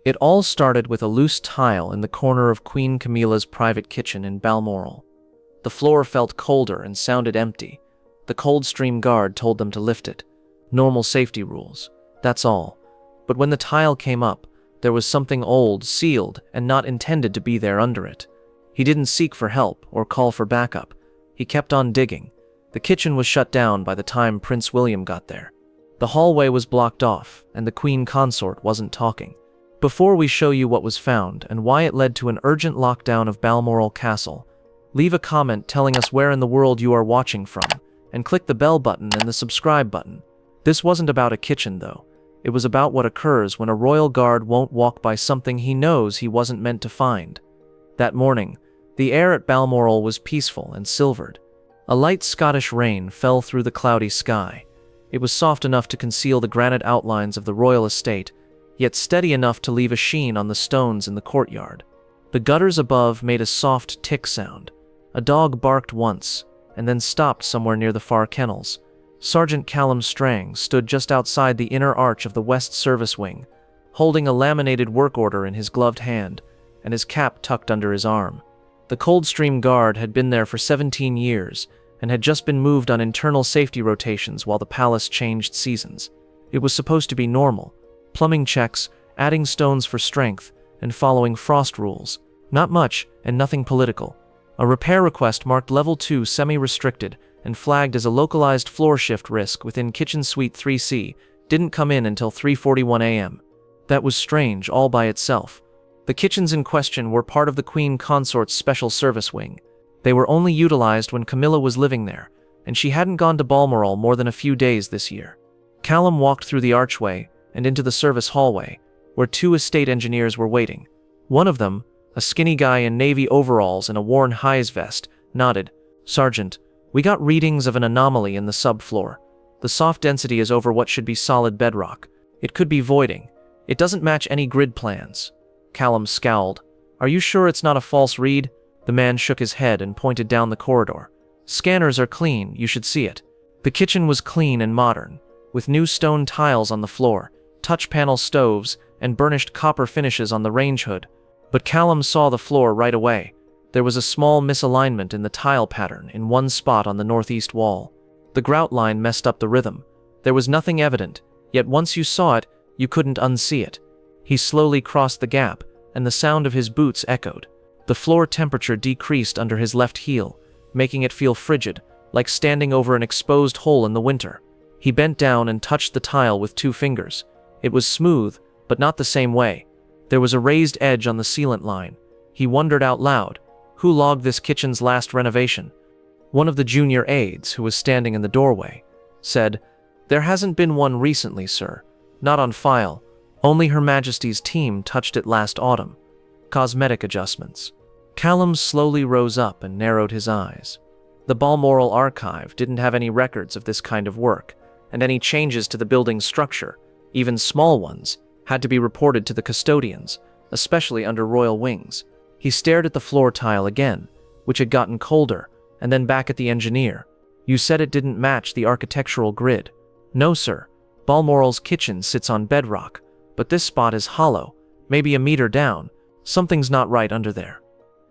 It all started with a loose tile in the corner of Queen Camilla's private kitchen in Balmoral. The floor felt colder and sounded empty. The Coldstream guard told them to lift it. Normal safety rules, that's all. But when the tile came up, there was something old, sealed, and not intended to be there under it. He didn't seek for help or call for backup. He kept on digging. The kitchen was shut down by the time Prince William got there. The hallway was blocked off, and the Queen Consort wasn't talking. Before we show you what was found and why it led to an urgent lockdown of Balmoral Castle, leave a comment telling us where in the world you are watching from, and click the bell button and the subscribe button. This wasn't about a kitchen, though. It was about what occurs when a royal guard won't walk by something he knows he wasn't meant to find. That morning, the air at Balmoral was peaceful and silvered. A light Scottish rain fell through the cloudy sky. It was soft enough to conceal the granite outlines of the royal estate, yet steady enough to leave a sheen on the stones in the courtyard. The gutters above made a soft tick sound. A dog barked once, and then stopped somewhere near the far kennels. Sergeant Callum Strang stood just outside the inner arch of the West Service Wing, holding a laminated work order in his gloved hand, and his cap tucked under his arm. The Coldstream Guard had been there for 17 years, and had just been moved on internal safety rotations while the palace changed seasons. It was supposed to be normal. Plumbing checks, adding stones for strength, and following frost rules. Not much, and nothing political. A repair request marked Level 2 semi-restricted and flagged as a localized floor shift risk within Kitchen Suite 3C didn't come in until 3:41 a.m. That was strange all by itself. The kitchens in question were part of the Queen Consort's special service wing. They were only utilized when Camilla was living there, and she hadn't gone to Balmoral more than a few days this year. Callum walked through the archway and into the service hallway, where two estate engineers were waiting. One of them, a skinny guy in navy overalls and a worn Hayes vest, nodded. "Sergeant, we got readings of an anomaly in the subfloor. The soft density is over what should be solid bedrock. It could be voiding. It doesn't match any grid plans." Callum scowled. "Are you sure it's not a false read?" The man shook his head and pointed down the corridor. "Scanners are clean, you should see it." The kitchen was clean and modern, with new stone tiles on the floor, touch panel stoves, and burnished copper finishes on the range hood. But Callum saw the floor right away. There was a small misalignment in the tile pattern in one spot on the northeast wall. The grout line messed up the rhythm. There was nothing evident, yet once you saw it, you couldn't unsee it. He slowly crossed the gap, and the sound of his boots echoed. The floor temperature decreased under his left heel, making it feel frigid, like standing over an exposed hole in the winter. He bent down and touched the tile with 2 fingers. It was smooth, but not the same way. There was a raised edge on the sealant line. He wondered out loud, who logged this kitchen's last renovation? One of the junior aides, who was standing in the doorway, said, "There hasn't been one recently, sir. Not on file. Only Her Majesty's team touched it last autumn. Cosmetic adjustments." Callum slowly rose up and narrowed his eyes. The Balmoral archive didn't have any records of this kind of work, and any changes to the building's structure, even small ones, had to be reported to the custodians, especially under royal wings. He stared at the floor tile again, which had gotten colder, and then back at the engineer. "You said it didn't match the architectural grid." "No, sir. Balmoral's kitchen sits on bedrock, but this spot is hollow, maybe a meter down. Something's not right under there."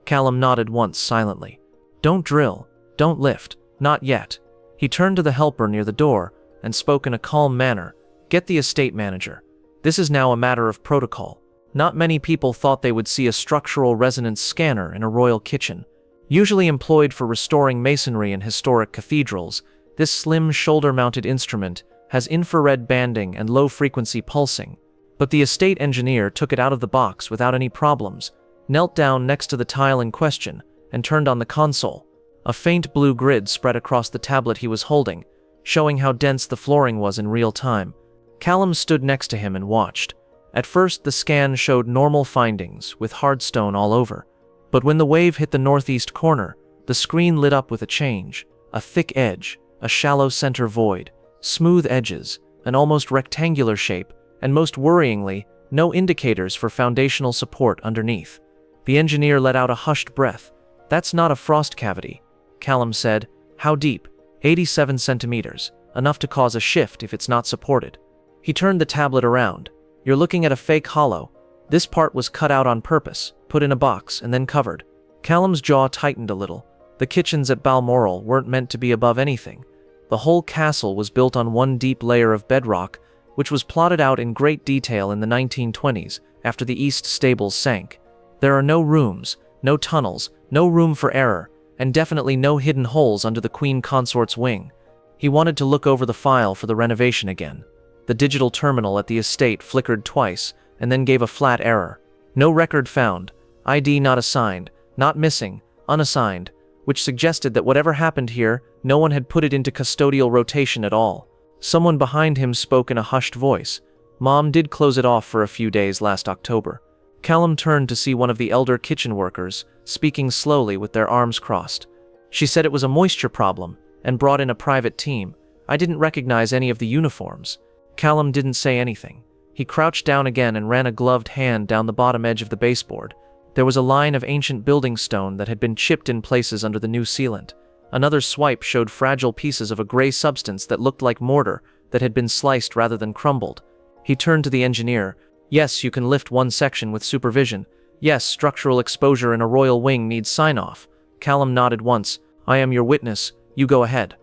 Callum nodded once silently. "Don't drill. Don't lift. Not yet." He turned to the helper near the door and spoke in a calm manner. "Get the estate manager. This is now a matter of protocol." Not many people thought they would see a structural resonance scanner in a royal kitchen. Usually employed for restoring masonry in historic cathedrals, this slim shoulder-mounted instrument has infrared banding and low-frequency pulsing. But the estate engineer took it out of the box without any problems, knelt down next to the tile in question, and turned on the console. A faint blue grid spread across the tablet he was holding, showing how dense the flooring was in real time. Callum stood next to him and watched. At first, the scan showed normal findings, with hard stone all over. But when the wave hit the northeast corner, the screen lit up with a change. A thick edge, a shallow center void, smooth edges, an almost rectangular shape, and most worryingly, no indicators for foundational support underneath. The engineer let out a hushed breath. "That's not a frost cavity," Callum said. "How deep?" 87 centimeters, enough to cause a shift if it's not supported. He turned the tablet around. "You're looking at a fake hollow. This part was cut out on purpose, put in a box, and then covered. Callum's jaw tightened a little. The kitchens at Balmoral weren't meant to be above anything. The whole castle was built on one deep layer of bedrock, which was plotted out in great detail in the 1920s after the east stables sank. There are no rooms, no tunnels, no room for error, and definitely no hidden holes under the Queen Consort's wing. He wanted to look over the file for the renovation again. The digital terminal at the estate flickered twice, and then gave a flat error. No record found, ID not assigned, not missing, unassigned, which suggested that whatever happened here, no one had put it into custodial rotation at all. Someone behind him spoke in a hushed voice. Mom did close it off for a few days last October. Callum turned to see one of the elder kitchen workers, speaking slowly with their arms crossed. She said it was a moisture problem, and brought in a private team. I didn't recognize any of the uniforms. Callum didn't say anything. He crouched down again and ran a gloved hand down the bottom edge of the baseboard. There was a line of ancient building stone that had been chipped in places under the new sealant. Another swipe showed fragile pieces of a gray substance that looked like mortar that had been sliced rather than crumbled. He turned to the engineer. Yes, you can lift one section with supervision. Yes, structural exposure in a royal wing needs sign-off. Callum nodded once. I am your witness. You go ahead.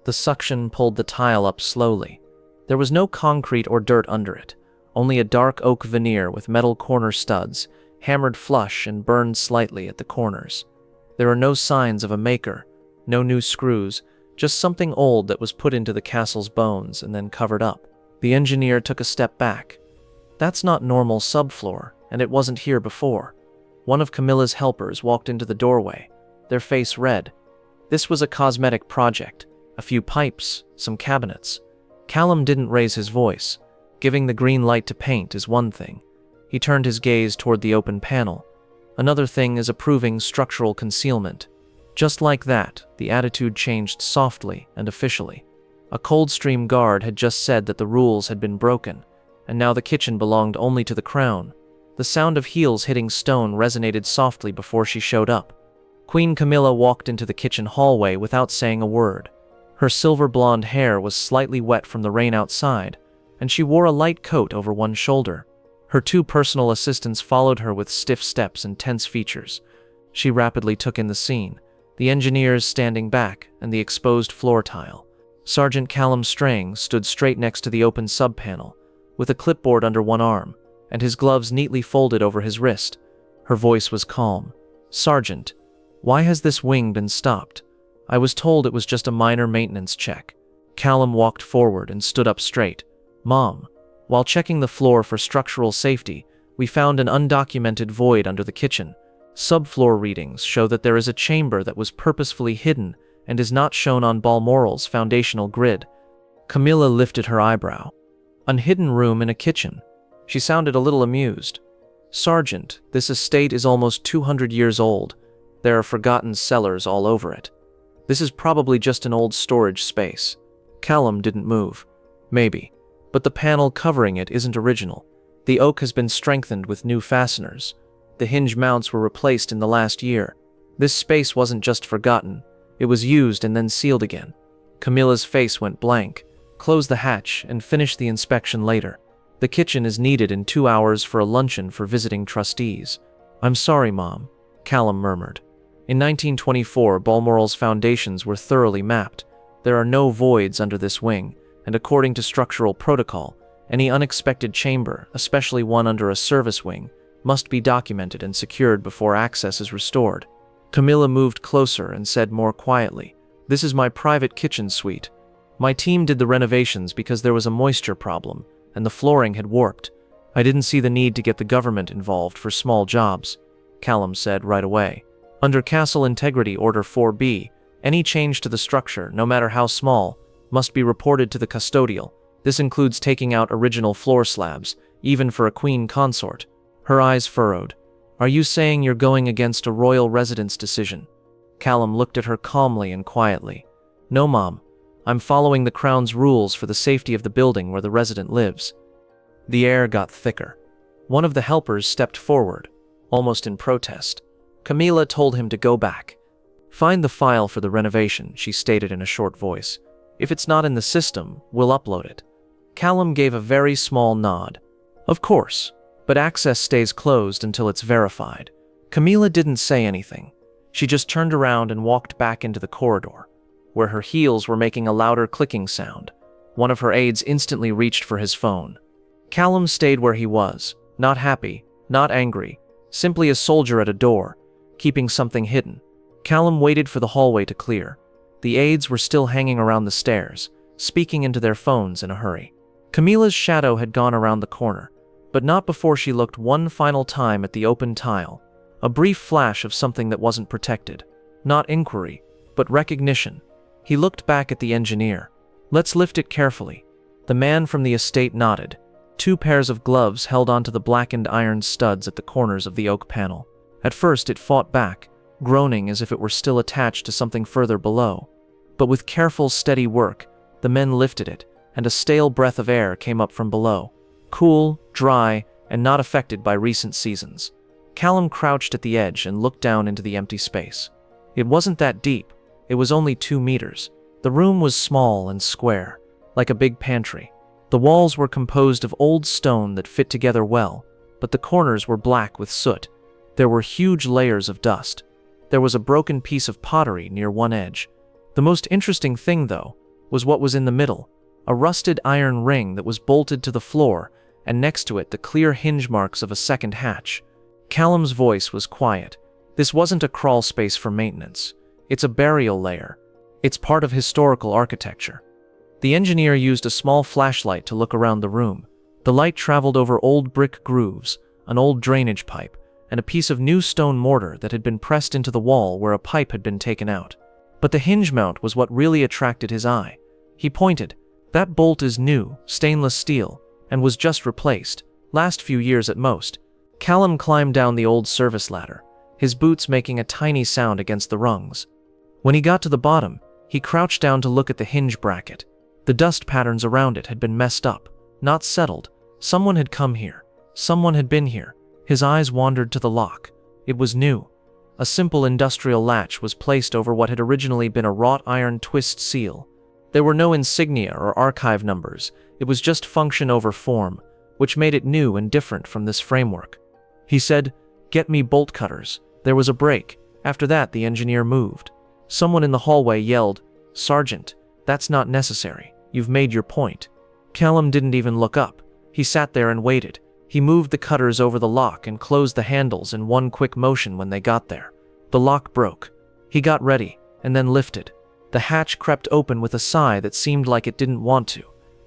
The suction pulled the tile up slowly. There was no concrete or dirt under it, only a dark oak veneer with metal corner studs, hammered flush and burned slightly at the corners. There are no signs of a maker, no new screws, just something old that was put into the castle's bones and then covered up. The engineer took a step back. That's not normal subfloor, and it wasn't here before. One of Camilla's helpers walked into the doorway, their face red. This was a cosmetic project. A few pipes, some cabinets. Callum didn't raise his voice. Giving the green light to paint is one thing. He turned his gaze toward the open panel. Another thing is approving structural concealment. Just like that, the attitude changed softly and officially. A Coldstream guard had just said that the rules had been broken, and now the kitchen belonged only to the crown. The sound of heels hitting stone resonated softly before she showed up. Queen Camilla walked into the kitchen hallway without saying a word. Her silver blonde hair was slightly wet from the rain outside, and she wore a light coat over one shoulder. Her two personal assistants followed her with stiff steps and tense features. She rapidly took in the scene, the engineers standing back and the exposed floor tile. Sergeant Callum Strang stood straight next to the open sub-panel, with a clipboard under one arm, and his gloves neatly folded over his wrist. Her voice was calm. Sergeant, why has this wing been stopped? I was told it was just a minor maintenance check. Callum walked forward and stood up straight. Mom, while checking the floor for structural safety, we found an undocumented void under the kitchen. Subfloor readings show that there is a chamber that was purposefully hidden and is not shown on Balmoral's foundational grid. Camilla lifted her eyebrow. An hidden room in a kitchen. She sounded a little amused. Sergeant, this estate is almost 200 years old. There are forgotten cellars all over it. This is probably just an old storage space. Callum didn't move. Maybe. But the panel covering it isn't original. The oak has been strengthened with new fasteners. The hinge mounts were replaced in the last year. This space wasn't just forgotten. It was used and then sealed again. Camilla's face went blank. Close the hatch and finish the inspection later. The kitchen is needed in 2 hours for a luncheon for visiting trustees. I'm sorry, Mom, Callum murmured. In 1924, Balmoral's foundations were thoroughly mapped. There are no voids under this wing, and according to structural protocol, any unexpected chamber, especially one under a service wing, must be documented and secured before access is restored. Camilla moved closer and said more quietly, "This is my private kitchen suite. My team did the renovations because there was a moisture problem, and the flooring had warped. I didn't see the need to get the government involved for small jobs," Callum said right away. Under Castle Integrity Order 4B, any change to the structure, no matter how small, must be reported to the custodial. This includes taking out original floor slabs, even for a queen consort. Her eyes furrowed. Are you saying you're going against a royal resident's decision? Callum looked at her calmly and quietly. No, Mom. I'm following the Crown's rules for the safety of the building where the resident lives. The air got thicker. One of the helpers stepped forward, almost in protest. Camilla told him to go back. Find the file for the renovation, she stated in a short voice. If it's not in the system, we'll upload it. Callum gave a very small nod. Of course. but access stays closed until it's verified. Camilla didn't say anything. She just turned around and walked back into the corridor, where her heels were making a louder clicking sound. One of her aides instantly reached for his phone. Callum stayed where he was, not happy, not angry, simply a soldier at a door, keeping something hidden. Callum waited for the hallway to clear. The aides were still hanging around the stairs, speaking into their phones in a hurry. Camilla's shadow had gone around the corner, but not before she looked one final time at the open tile. A brief flash of something that wasn't protected. Not inquiry, but recognition. He looked back at the engineer. "Let's lift it carefully." The man from the estate nodded. 2 pairs of gloves held onto the blackened iron studs at the corners of the oak panel. At first it fought back, groaning as if it were still attached to something further below. But with careful, steady work, the men lifted it, and a stale breath of air came up from below. Cool, dry, and not affected by recent seasons. Callum crouched at the edge and looked down into the empty space. It wasn't that deep. It was only 2 meters. The room was small and square, like a big pantry. The walls were composed of old stone that fit together well, but the corners were black with soot. There were huge layers of dust. There was a broken piece of pottery near one edge. The most interesting thing, though, was what was in the middle, a rusted iron ring that was bolted to the floor, and next to it the clear hinge marks of a second hatch. Callum's voice was quiet. This wasn't a crawl space for maintenance. It's a burial layer. It's part of historical architecture. The engineer used a small flashlight to look around the room. The light traveled over old brick grooves, an old drainage pipe, and a piece of new stone mortar that had been pressed into the wall where a pipe had been taken out. But the hinge mount was what really attracted his eye. He pointed. "That bolt is new, stainless steel, and was just replaced, last few years at most." Callum climbed down the old service ladder, his boots making a tiny sound against the rungs. When he got to the bottom, he crouched down to look at the hinge bracket. The dust patterns around it had been messed up, not settled. Someone had come here. Someone had been here. His eyes wandered to the lock. It was new. A simple industrial latch was placed over what had originally been a wrought iron twist seal. There were no insignia or archive numbers. It was just function over form, which made it new and different from this framework. He said, "Get me bolt cutters." There was a break. After that, the engineer moved. Someone in the hallway yelled, "Sergeant, that's not necessary. You've made your point." Callum didn't even look up. He sat there and waited. He moved the cutters over the lock and closed the handles in one quick motion when they got there. The lock broke. He got ready, and then lifted. The hatch crept open with a sigh that seemed like it didn't want to.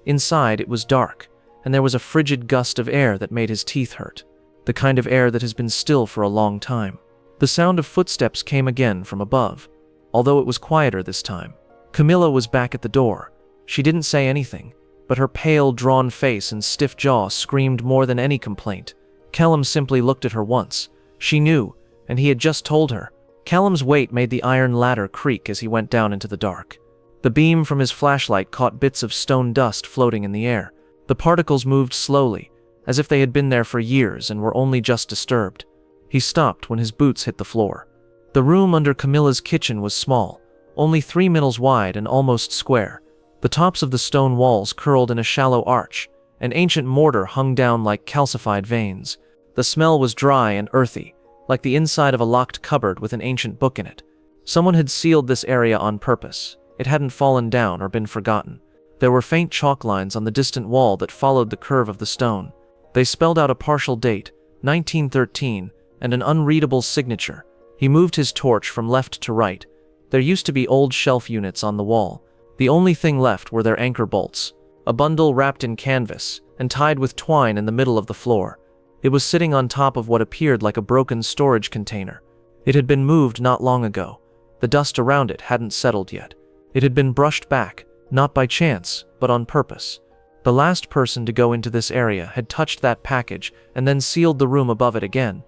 Inside, it was dark, and there was a frigid gust of air that made his teeth hurt. The kind of air that has been still for a long time. The sound of footsteps came again from above, although it was quieter this time. Camilla was back at the door. She didn't say anything, but her pale, drawn face and stiff jaw screamed more than any complaint. Callum simply looked at her once. She knew, and he had just told her. Callum's weight made the iron ladder creak as he went down into the dark. The beam from his flashlight caught bits of stone dust floating in the air. The particles moved slowly, as if they had been there for years and were only just disturbed. He stopped when his boots hit the floor. The room under Camilla's kitchen was small, only 3 middles wide and almost square. The tops of the stone walls curled in a shallow arch. An ancient mortar hung down like calcified veins. The smell was dry and earthy, like the inside of a locked cupboard with an ancient book in it. Someone had sealed this area on purpose. It hadn't fallen down or been forgotten. There were faint chalk lines on the distant wall that followed the curve of the stone. They spelled out a partial date, 1913, and an unreadable signature. He moved his torch from left to right. There used to be old shelf units on the wall. The only thing left were their anchor bolts, a bundle wrapped in canvas and tied with twine in the middle of the floor. It was sitting on top of what appeared like a broken storage container. It had been moved not long ago. The dust around it hadn't settled yet. It had been brushed back, not by chance, but on purpose. The last person to go into this area had touched that package and then sealed the room above it again.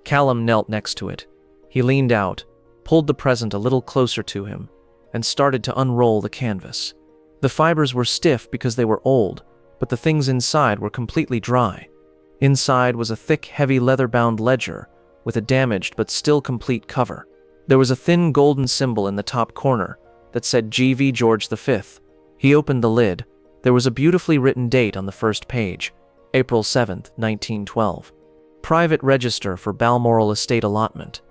Callum knelt next to it. He leaned out, pulled the present a little closer to him, and started to unroll the canvas. The fibers were stiff because they were old, but the things inside were completely dry. Inside was a thick, heavy leather-bound ledger with a damaged but still complete cover. There was a thin golden symbol in the top corner that said G.V. George V. He opened the lid. There was a beautifully written date on the first page, April 7, 1912. Private register for Balmoral estate allotment.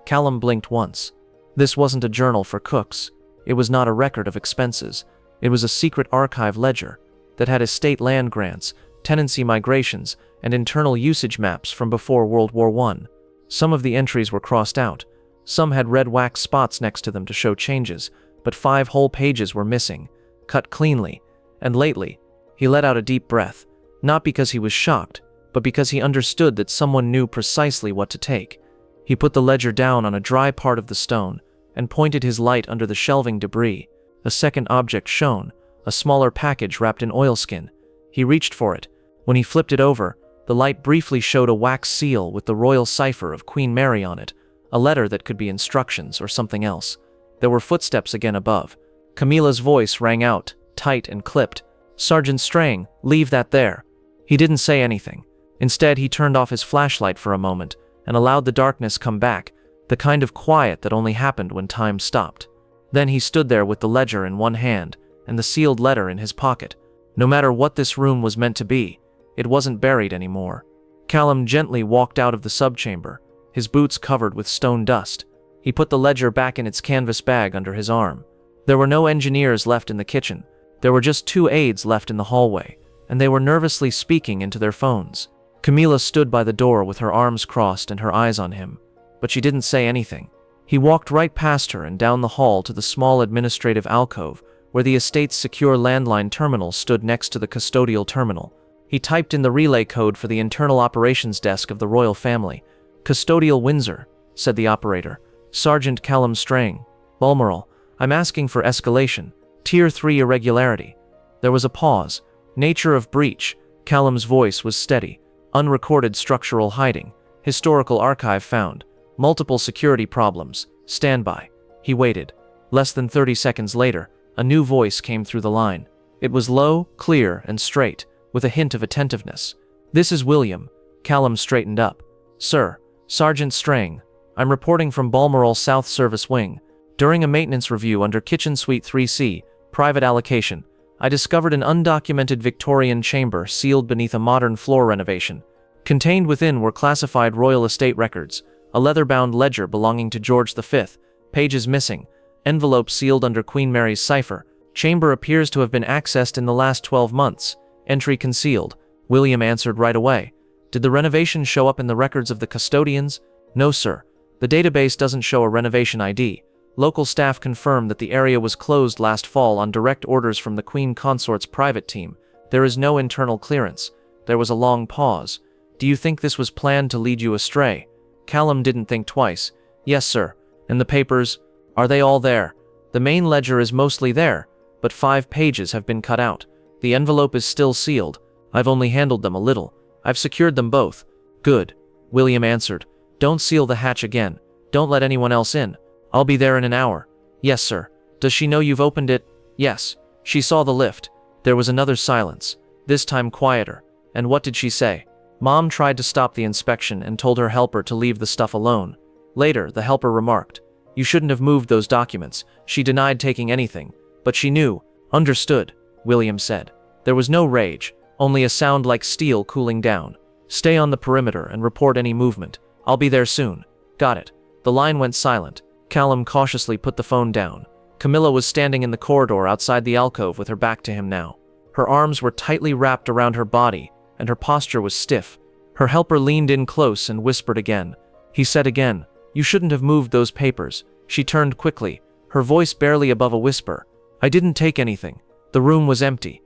Callum blinked once. This wasn't a journal for cooks. It was not a record of expenses. It was a secret archive ledger that had estate land grants, tenancy migrations, and internal usage maps from before World War I. Some of the entries were crossed out. Some had red wax spots next to them to show changes, but 5 whole pages were missing, cut cleanly. And lately, he let out a deep breath, not because he was shocked, but because he understood that someone knew precisely what to take. He put the ledger down on a dry part of the stone and pointed his light under the shelving debris. A second object shone, a smaller package wrapped in oilskin. He reached for it. When he flipped it over, the light briefly showed a wax seal with the royal cipher of Queen Mary on it, a letter that could be instructions or something else. There were footsteps again above. Camilla's voice rang out, tight and clipped. "Sergeant Strang, leave that there." He didn't say anything. Instead, he turned off his flashlight for a moment and allowed the darkness come back, the kind of quiet that only happened when time stopped. Then he stood there with the ledger in one hand and the sealed letter in his pocket. No matter what this room was meant to be, it wasn't buried anymore. Callum gently walked out of the subchamber, his boots covered with stone dust. He put the ledger back in its canvas bag under his arm. There were no engineers left in the kitchen. There were just 2 aides left in the hallway, and they were nervously speaking into their phones. Camilla stood by the door with her arms crossed and her eyes on him, but she didn't say anything. He walked right past her and down the hall to the small administrative alcove where the estate's secure landline terminal stood next to the custodial terminal. He typed in the relay code for the internal operations desk of the royal family. "Custodial Windsor," said the operator. "Sergeant Callum Strang, Balmoral. I'm asking for escalation. Tier 3 irregularity." There was a pause. Nature of breach. Callum's voice was steady. Unrecorded structural hiding. Historical archive found. Multiple security problems. Standby. He waited. Less than 30 seconds later, a new voice came through the line. It was low, clear, and straight, with a hint of attentiveness. "This is William." Callum straightened up. "Sir, Sergeant Strang. I'm reporting from Balmoral South Service Wing. During a maintenance review under Kitchen Suite 3C, private allocation, I discovered an undocumented Victorian chamber sealed beneath a modern floor renovation. Contained within were classified royal estate records, a leather-bound ledger belonging to George V, pages missing, envelope sealed under Queen Mary's cipher. Chamber appears to have been accessed in the last 12 months. Entry concealed." William answered right away. "Did the renovation show up in the records of the custodians?" "No, sir. The database doesn't show a renovation ID. Local staff confirmed that the area was closed last fall on direct orders from the Queen Consort's private team. There is no internal clearance." There was a long pause. "Do you think this was planned to lead you astray?" Callum didn't think twice. "Yes, sir. And the papers? Are they all there?" "The main ledger is mostly there, but 5 pages have been cut out. The envelope is still sealed. I've only handled them a little. I've secured them both." "Good," William answered. "Don't seal the hatch again. Don't let anyone else in. I'll be there in an hour." "Yes, sir." "Does she know you've opened it?" "Yes. She saw the lift." There was another silence, this time quieter. "And what did she say?" "Mom tried to stop the inspection and told her helper to leave the stuff alone. Later, the helper remarked, 'You shouldn't have moved those documents.' She denied taking anything, but she knew." "Understood," William said. There was no rage, only a sound like steel cooling down. "Stay on the perimeter and report any movement. I'll be there soon." "Got it." The line went silent. Callum cautiously put the phone down. Camilla was standing in the corridor outside the alcove with her back to him now. Her arms were tightly wrapped around her body, and her posture was stiff. Her helper leaned in close and whispered again. He said again, "You shouldn't have moved those papers." She turned quickly, her voice barely above a whisper. "I didn't take anything." The room was empty.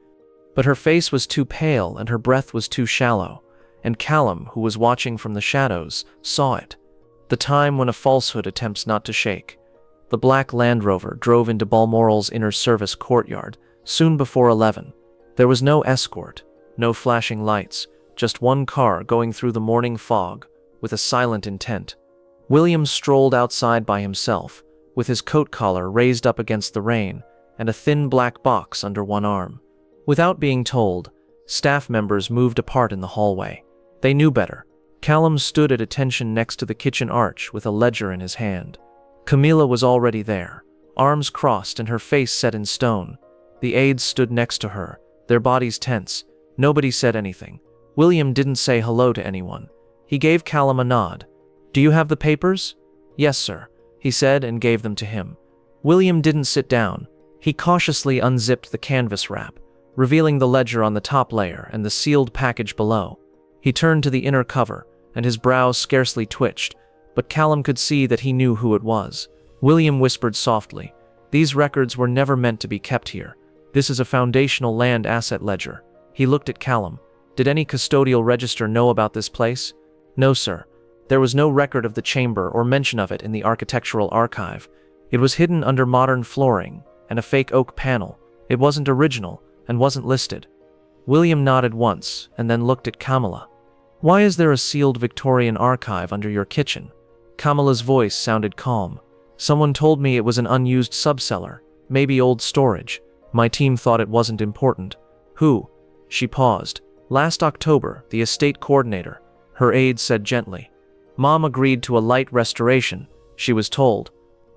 But her face was too pale and her breath was too shallow, and Callum, who was watching from the shadows, saw it. The time when a falsehood attempts not to shake. The black Land Rover drove into Balmoral's inner service courtyard, soon before 11. There was no escort, no flashing lights, just one car going through the morning fog, with a silent intent. William strolled outside by himself, with his coat collar raised up against the rain, and a thin black box under one arm. Without being told, staff members moved apart in the hallway. They knew better. Callum stood at attention next to the kitchen arch with a ledger in his hand. Camilla was already there, arms crossed and her face set in stone. The aides stood next to her, their bodies tense. Nobody said anything. William didn't say hello to anyone. He gave Callum a nod. "Do you have the papers?" "Yes, sir," he said and gave them to him. William didn't sit down. He cautiously unzipped the canvas wrap, revealing the ledger on the top layer and the sealed package below. He turned to the inner cover, and his brows scarcely twitched, but Callum could see that he knew who it was. William whispered softly, "These records were never meant to be kept here. This is a foundational land asset ledger." He looked at Callum. "Did any custodial register know about this place?" "No, sir. There was no record of the chamber or mention of it in the architectural archive. It was hidden under modern flooring and a fake oak panel. It wasn't original and wasn't listed." William nodded once and then looked at Camilla. "Why is there a sealed Victorian archive under your kitchen?" Camilla's voice sounded calm. "Someone told me it was an unused subcellar, maybe old storage. My team thought it wasn't important." "Who?" She paused. "Last October, the estate coordinator," her aide said gently. "Mom agreed to a light restoration, she was told."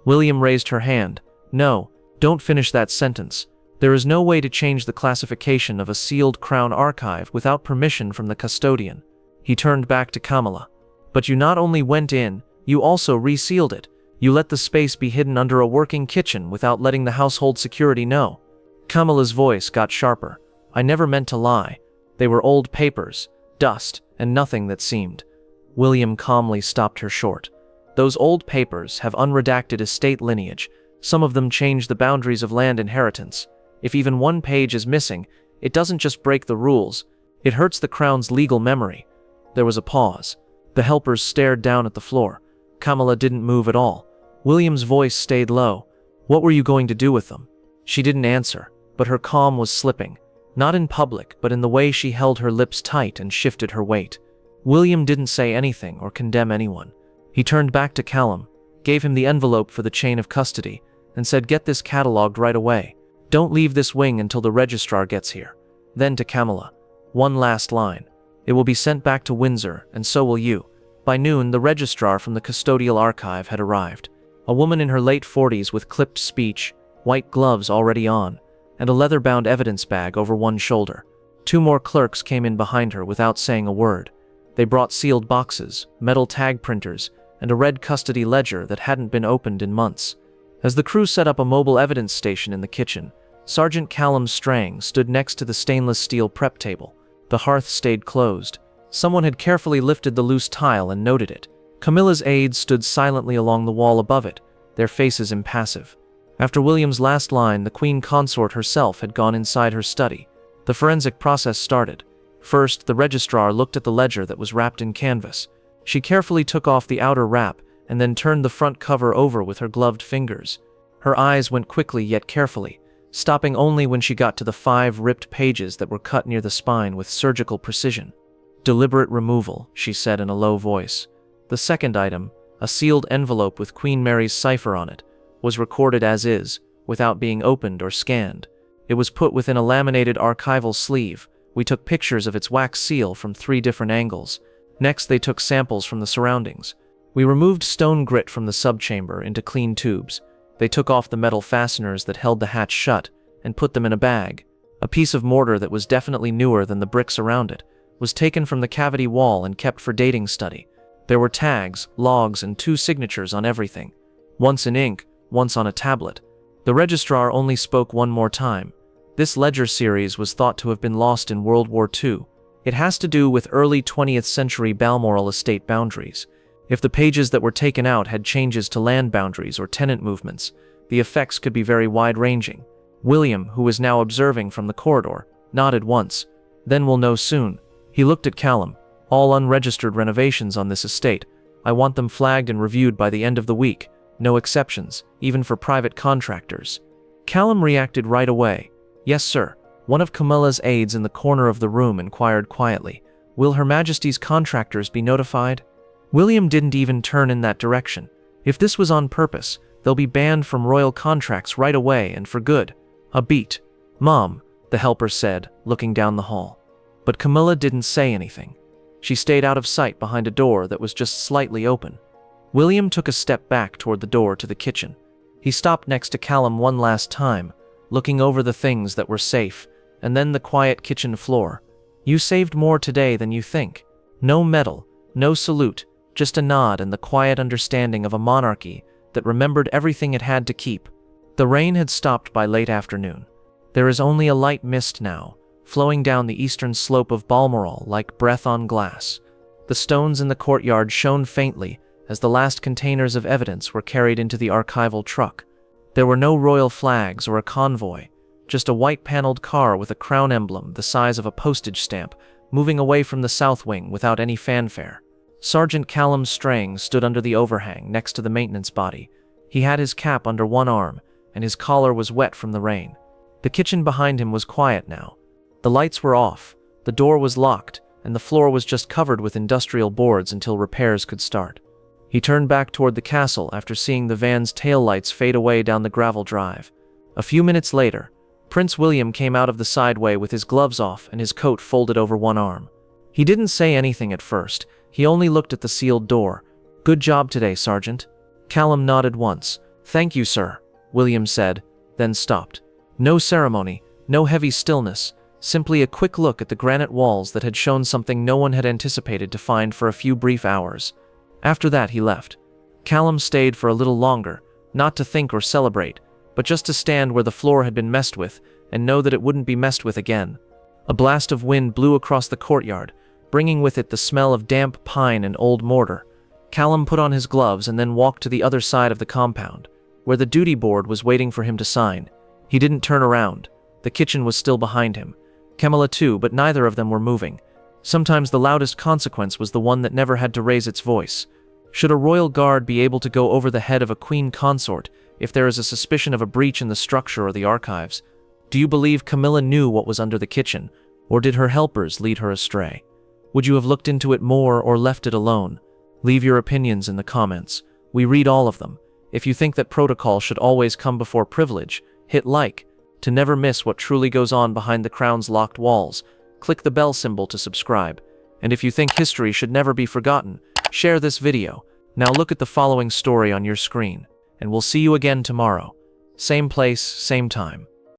William raised her hand. "No, don't finish that sentence. There is no way to change the classification of a sealed Crown archive without permission from the custodian." He turned back to Camilla. "But you not only went in, you also resealed it. You let the space be hidden under a working kitchen without letting the household security know." Camilla's voice got sharper. "I never meant to lie. They were old papers, dust, and nothing that seemed." William calmly stopped her short. "Those old papers have unredacted estate lineage. Some of them change the boundaries of land inheritance. If even one page is missing, it doesn't just break the rules, it hurts the Crown's legal memory." There was a pause. The helpers stared down at the floor. Camilla didn't move at all. William's voice stayed low. "What were you going to do with them?" She didn't answer, but her calm was slipping. Not in public, but in the way she held her lips tight and shifted her weight. William didn't say anything or condemn anyone. He turned back to Callum, gave him the envelope for the chain of custody, and said, "Get this catalogued right away. Don't leave this wing until the registrar gets here." Then to Camilla, "One last line. It will be sent back to Windsor, and so will you." By noon, the registrar from the custodial archive had arrived. A woman in her late 40s with clipped speech, white gloves already on, and a leather-bound evidence bag over one shoulder. Two more clerks came in behind her without saying a word. They brought sealed boxes, metal tag printers, and a red custody ledger that hadn't been opened in months. As the crew set up a mobile evidence station in the kitchen, Sergeant Callum Strang stood next to the stainless steel prep table. The hearth stayed closed. Someone had carefully lifted the loose tile and noted it. Camilla's aides stood silently along the wall above it, their faces impassive. After William's last line, the Queen Consort herself had gone inside her study. The forensic process started. First, the registrar looked at the ledger that was wrapped in canvas. She carefully took off the outer wrap and then turned the front cover over with her gloved fingers. Her eyes went quickly yet carefully, stopping only when she got to the 5 ripped pages that were cut near the spine with surgical precision. "Deliberate removal," she said in a low voice. The second item, a sealed envelope with Queen Mary's cipher on it, was recorded as is, without being opened or scanned. It was put within a laminated archival sleeve. We took pictures of its wax seal from 3 different angles. Next, they took samples from the surroundings. We removed stone grit from the subchamber into clean tubes. They took off the metal fasteners that held the hatch shut and put them in a bag. A piece of mortar that was definitely newer than the bricks around it was taken from the cavity wall and kept for dating study. There were tags, logs, and 2 signatures on everything. Once in ink, once on a tablet. The registrar only spoke one more time. This ledger series was thought to have been lost in World War II. It has to do with early 20th century Balmoral estate boundaries. If the pages that were taken out had changes to land boundaries or tenant movements, the effects could be very wide-ranging. William, who was now observing from the corridor, nodded once. "Then we'll know soon." He looked at Callum. "All unregistered renovations on this estate. I want them flagged and reviewed by the end of the week. No exceptions, even for private contractors." Callum reacted right away. "Yes, sir." One of Camilla's aides in the corner of the room inquired quietly, "Will Her Majesty's contractors be notified?" William didn't even turn in that direction. If this was on purpose, they'll be banned from royal contracts right away and for good. A beat. "Mom," the helper said, looking down the hall. But Camilla didn't say anything. She stayed out of sight behind a door that was just slightly open. William took a step back toward the door to the kitchen. He stopped next to Callum one last time, looking over the things that were safe, and then the quiet kitchen floor. You saved more today than you think. No medal, no salute, just a nod and the quiet understanding of a monarchy that remembered everything it had to keep. The rain had stopped by late afternoon. There is only a light mist now, flowing down the eastern slope of Balmoral like breath on glass. The stones in the courtyard shone faintly as the last containers of evidence were carried into the archival truck. There were no royal flags or a convoy, just a white-paneled car with a crown emblem the size of a postage stamp moving away from the south wing without any fanfare. Sergeant Callum Strang stood under the overhang next to the maintenance body. He had his cap under one arm, and his collar was wet from the rain. The kitchen behind him was quiet now. The lights were off, the door was locked, and the floor was just covered with industrial boards until repairs could start. He turned back toward the castle after seeing the van's taillights fade away down the gravel drive. A few minutes later, Prince William came out of the sideway with his gloves off and his coat folded over one arm. He didn't say anything at first. He only looked at the sealed door. "Good job today, Sergeant." Callum nodded once. "Thank you, sir," William said, then stopped. No ceremony, no heavy stillness, simply a quick look at the granite walls that had shown something no one had anticipated to find for a few brief hours. After that, he left. Callum stayed for a little longer, not to think or celebrate, but just to stand where the floor had been messed with and know that it wouldn't be messed with again. A blast of wind blew across the courtyard, bringing with it the smell of damp pine and old mortar. Callum put on his gloves and then walked to the other side of the compound, where the duty board was waiting for him to sign. He didn't turn around. The kitchen was still behind him. Camilla too, but neither of them were moving. Sometimes the loudest consequence was the one that never had to raise its voice. Should a royal guard be able to go over the head of a queen consort if there is a suspicion of a breach in the structure or the archives? Do you believe Camilla knew what was under the kitchen, or did her helpers lead her astray? Would you have looked into it more or left it alone? Leave your opinions in the comments. We read all of them. If you think that protocol should always come before privilege, hit like to never miss what truly goes on behind the crown's locked walls. Click the bell symbol to subscribe. And if you think history should never be forgotten, share this video. Now look at the following story on your screen, and we'll see you again tomorrow. Same place, same time.